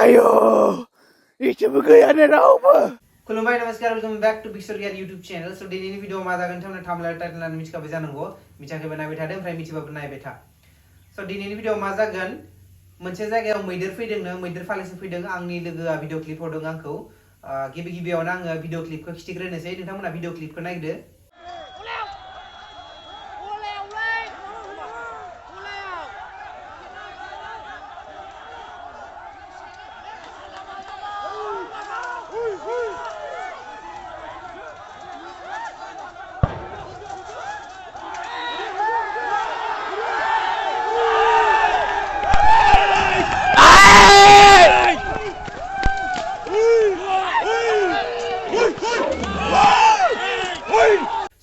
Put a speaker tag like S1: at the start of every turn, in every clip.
S1: Ayo, itu begayanya rawa.
S2: खुलुमबाय नमस्कार welcome back to Swargiary YouTube channel. So दिनैनि video मा जागोन थामना थामलार टाइटल लानानै मिथिखाबाय जानांगौ मिथियाखैबा नायबाय थादों ओमफ्राय मिथिबाबो नायबाय था. So दिनैनि भिडिअ मा जागोन मोनसे जायगायाव मैदेर फैदोंनो मैदेर फालोसो फैदों आंनि लोगोआ भिडिअ क्लिप हरदों आंखौ गिबियावनो आङो भिडिअ क्लिपखौ खिथिग्रोनोसै नोंथांमोना भिडिअ क्लिपखौ नायदो.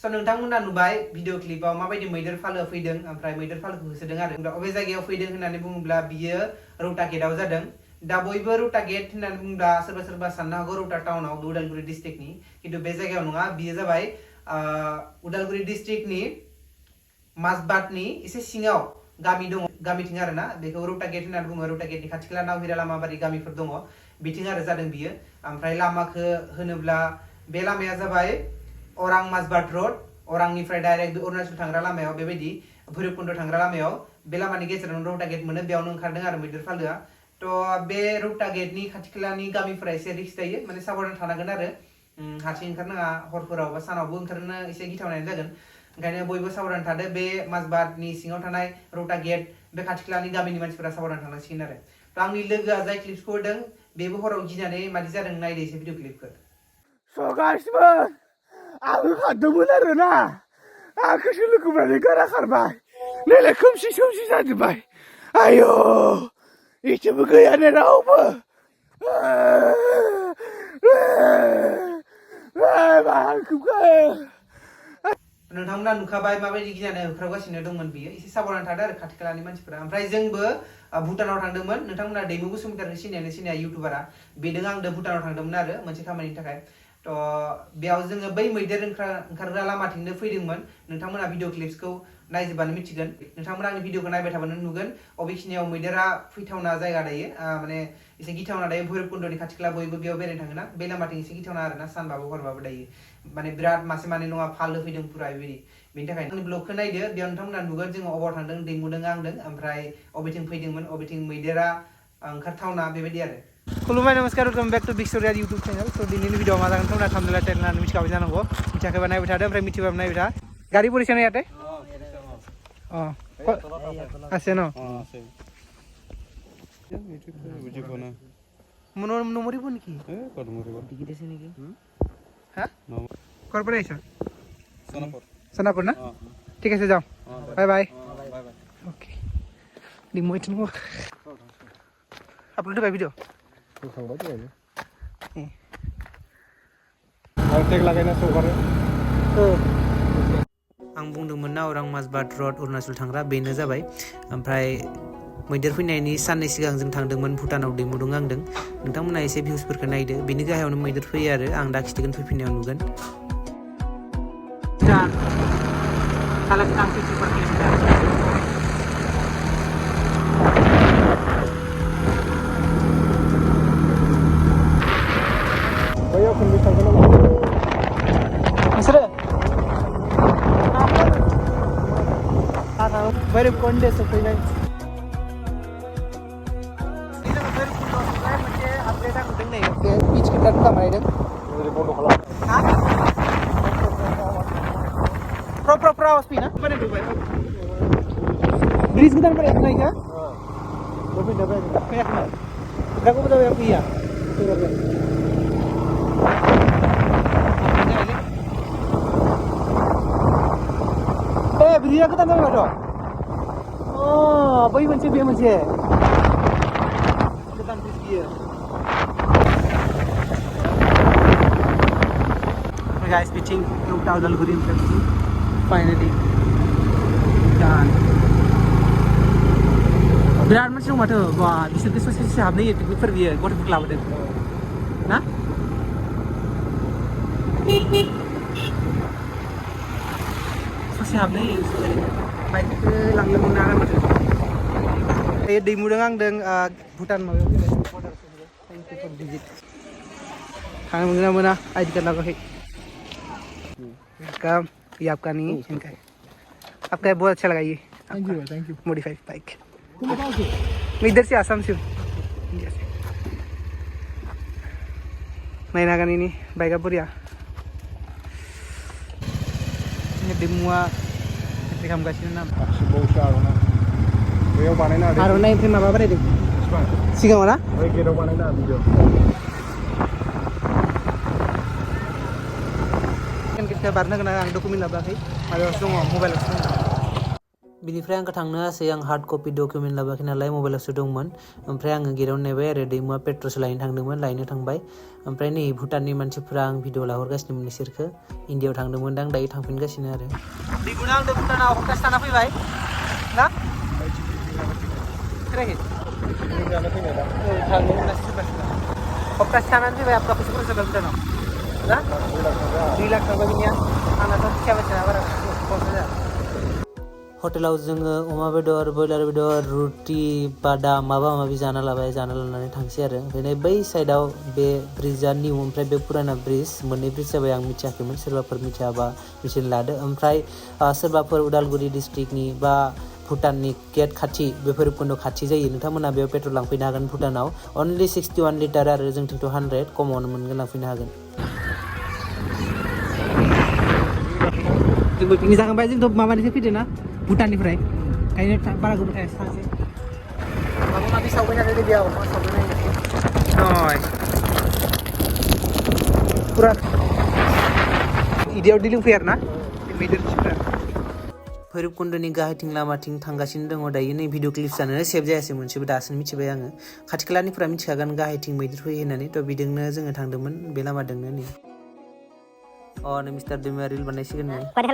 S2: So नोंथांमोना नुबाय भिडिअ क्लिपाव माबायदि मैदेर फालो फैदों ओमफ्राय मैदेर फालोखौ होसोदों आरो अबे जायगायाव फैदों होननानै बुङोब्ला बियो रौता गेटआव जादों. दा बयबो रौता गेट होननानै बुङोब्ला सोरबा सोरबा साननो हागौ रौता टाउनाव उदालगुरि डिस्ट्रिक्टनि खिन्थु बे जायगायाव नङा बियो जाबाय उदालगुरि डिस्ट्रिक्टनि माजबाटनि एसे सिङाव गामि दङ गामिथिं आरोना बेखौ रौता गेट होननानै बुङो. रौता गेटनि खाथि खाला नावहिरा लामाबारि गामिफोर दङ बिथिं आरो जादों बियो. ओमफ्राय लामाखौ होनोब्ला बे लामाया जाबाय अरां माजबाट रोड अरांनिफ्राय डाइरेक्ट अरुणाचल थांग्रा लामायाव बेबायदि भैरबकुन्द थांग्रा लामायाव बे लामानि गेजेरावनो रौता गेट मोनो बेयावनो ओंखारदों आरो मैदेर फालोआ. थ' बे रौता गेटनि खाथि खालानि गामिफोरा एसे रिस्क जायो माने साबधान थानांगोन आरो हारसिं ओंखारनाङा हरफोराव बा सानावबो ओंखारनो एसे गिथावनायानो जागोन ओंखायनो बयबो साबधान थादो. बे माजबाटनि सिङाव थानाय रौता गेट बे खाथि खालानि गामिनि मानसिफोरा साबधान थानांसिगोन आरो. थ' आंनि लोगोआ जाय क्लिप्सखौ होदों बेबो हराव गिनानै मादि जादों नायदो एसे भिडिअ क्लिपखौ.
S1: So guys, aku खादोंमोन आरोना आंखौसो लोगोफ्रानो गारा खारबाय नैलाय खोमसि जाजोब्बाय. आयौ इसेबो गैयानो रावबो
S2: नोंथांमोना नुखाबाय माबायदि गिनानै होख्रावगासिनो दंमोन बियो एसे साबधान थादो आरो खाथि खालानि मानसिफोरा. ओमफ्राय जोंबो भुटानाव थांदोंमोन नोंथांमोना दैमु बसुमतारिखौ सिनाया इउटुबारा बेदों आंदों भुटानाव थांदोंमोन आरो मोनसे खामानिनि थाखाय. थ' बेयाव जोङो बै मैदेर ओंखारग्रा लामाथिंनो फैदोंमोन. नोंथांमोना भिडिअ क्लिप्सखौ नायजोबबानो मिथिगोन नोंथांमोना आंनि भिडिअखौ नायबाय थाबानो नुगोन अबेखिनियाव मैदेरा फैथावना जायगा दायो माने एसे गिथावना दायो भैरबकुन्दनि खाथि खाला बयबो बेयाव बेरायनो थाङोना बे लामाथिं एसे गिथावना आरोना सानबाबो हरबाबो दायो माने बिराद मासे माने नङा फालो फैदों पुरा बेबायदि. बेनि थाखाय आंनि ब्लगखौ नायदो बेयाव नोंथांमोना नुगोन जोङो अबाव थांदों दैमुदों आंदों ओमफ्राय अबेथिं फैदोंमोन अबेथिं मैदेरा ओंखारथावना बेबायदि आरो. खुलुमबाय नमस्कार welcome back to Swargiary YouTube channel. So दिनैनि भिडिअ मा जागोन थामना थामलार टाइटल लानानै मिथिखाबाय जानांगौ मिथियाखैबा नायबाय थादो ओमफ्राय मिथिबाबो नायबाय था. गाड़ी परिसे ना याते আছে ন নমৰিব নেকি টিকিট নেকি হা কৰ পৰা আহিছা সোনাপুৰ না ঠিক আছে যাওঁ bye bye okay ডিমো Eaton upload পাই ভিডিঅ
S1: टेग लागायना सौ करे
S2: आं बुंदोंमोन ना अरां माजबाट रोड अरुणाचल थांग्रा बेनो जाबाय. ओमफ्राय मैदेर फैनायनि साननै सिगां जों थांदोंमोन भुटानाव दैमुदों आंदों नोंथांमोना एसे भिउसफोरखौ नायदो बेनि गाहायावनो मैदेर फैयो आरो आं दा खिथिगोन फैफिननायाव नुगोन.
S1: बैयाव खननै थांगोन
S2: नोंसोरो भैरबकुन्द सफैबाय. मोनसे आपडेट आं नुदों नै बे पिचखौ बिराद मोजां बानायदों
S1: बन्द' खालाम
S2: प्रपर आवाज फैयोना ब्रिज गोदान बानायदों ना इखो फैयाखैमोन दा गोबाव जाबाय फैया ब्रिजआ गोदान जाबाय माथो बै मोनसे बे मोनसे गोदान ब्रिज बियो. guys pitching rौता उदालगुरि फाइनली done. बिराद मानसि दं माथो बा बिसोर ससे हाबनो होयो पिकनिकफोर बियो गथ'फोरखौ लाबोदों ना ससे हाबनो होयो बाइकखौ लांनो मोना आरो माथो दैमुदों आंदों भुटान माबायाव थांनो मोनगोन ना मोना आइडि कार्ड लाबोआखै वेलकम ये आपका नहीं इनका है आपका बहुत अच्छा लगा ये
S1: थैंक यू
S2: मॉडिफाइड बाइक
S1: तुम कहाँ से
S2: मैं इधर से आसाम से हूँ इंडिया से नायनागोन ini बाइकआ बरिया ini Dwimu मेथाइ खालामगासिनो ना
S1: बावसो आर'ना बैयाव बानायना होदो
S2: आर'नाइ ओमफ्राय माबा बानायदों सिगाङाव ना
S1: बै गेटआव बानायना भिडिअ
S2: kita बारनो गोनां आं डकुमेन्ट लाबोआखै माबायावसो दङ मबाइलावसो दङ बिनिफ्राय आंखौ थांनो हासै आं हार्ड कपि डकुमेन्ट लाबोआखै नालाय मबाइलावसो दंमोन ओमफ्राय आङो गेटआव नेबाय आरो दैमुआ पेट्रलसो लायनो थांदोंमोन लायनो थांबाय ओमफ्राय नै भुटाननि मानसिफोरा आं भिडिअ लाहरगासिनोमोन बिसोरखो इन्डियायाव थांदोंमोन दां दायो थांफिनगासिनो आरो दैमुना आंदो भुटानाव हप्तासे थाना फैबाय ना फैराखै
S1: जानो फैनाय दा
S2: औ थांनो मोनासै सोरबा सोरबा हप्तासे थानानै फैबाय आपका फैसा खरस जाबाय भुटानाव ना 2 लाख थांबाय बिनिया आंनाथ' फैसा बायसिना बारा खरस जाया हटेलाव जोङो अमा बेदर ब्रयलार बेदर रुटि बादाम माबा माबि जाना लाबाय जाना लानानै थांसै आरो ओमफ्राय बै साइडआव बे ब्रिजआ निउ ओमफ्राय बे पुराना ब्रिज मोननै ब्रिज जाबाय आं मिथियाखैमोन सोरबाफोर मिथियाबा मिथिनो लादो ओमफ्राय सोरबाफोर उदालगुरि डिस्ट्रिक्टनि बा भुटाननि गेट खाथि बे भैरबकुन्द खाथि जायो नोंथांमोना बेयाव पेट्रल लांफैनो हागोन भुटानाव अनलि 61 लिटार आरो जोंथिंथ' 100 खमावनो मोनगोन लांफैनो हागोन जोंबो पिकनिक जाखांबाय जोंथ' माबानिफ्राय फैदो ना भुटाननिफ्राय ओंखायनो बारा गोबाव थायासै थांसै माबा माबि सावबाय थादों बेयाव मा सावबाय नायनो पुरा इदियाव दै लोंफैयो आरो ना मैदेरफोरा भैरबकुन्दनि गाहायथिं लामाथिं थांगासिनो दङ दायो नै भिडिअ क्लिप्सआनो सेभ जायासै मोनसेबो दासो मिथिबाय आङो खाथि खालानिफोरा मिथिखागोन गाहायथिं मैदेर फैयो होननानै थ' बिजोंनो जोङो थांदोंमोन बे लामाजोंनो नै नै मिस्टार दैमुआ रिल बानायसिगोन नै
S3: मादि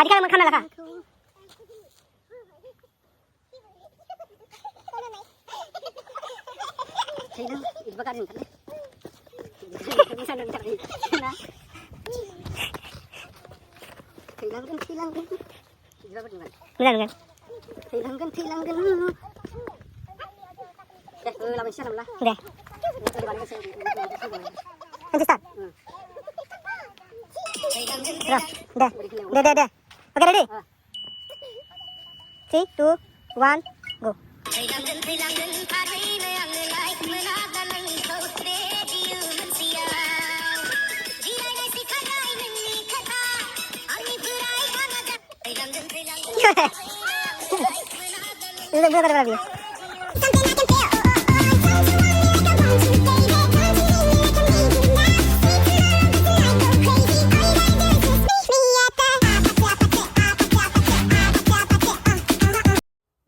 S3: खालामो खामना लाखा Deh. Oke, ready? 3, 2, 1, go. Itu benar lagi.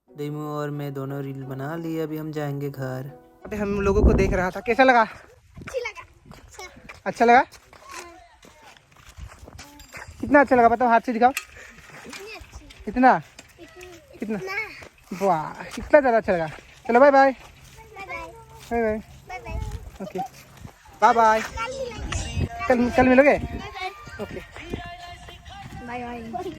S2: दैमू और मैं दोनों रील बना लिए अभी हम जाएंगे घर अभी हम लोगों को देख रहा था कैसा लगा अच्छा लगा कितना अच्छा लगा बताओ हाथ से दिखाओ कितना कितना वाह कितना ज़्यादा अच्छा लगा चलो बाय बाय बाय बाय ओके बाय बाय कल मिलोगे ओके बाय बाय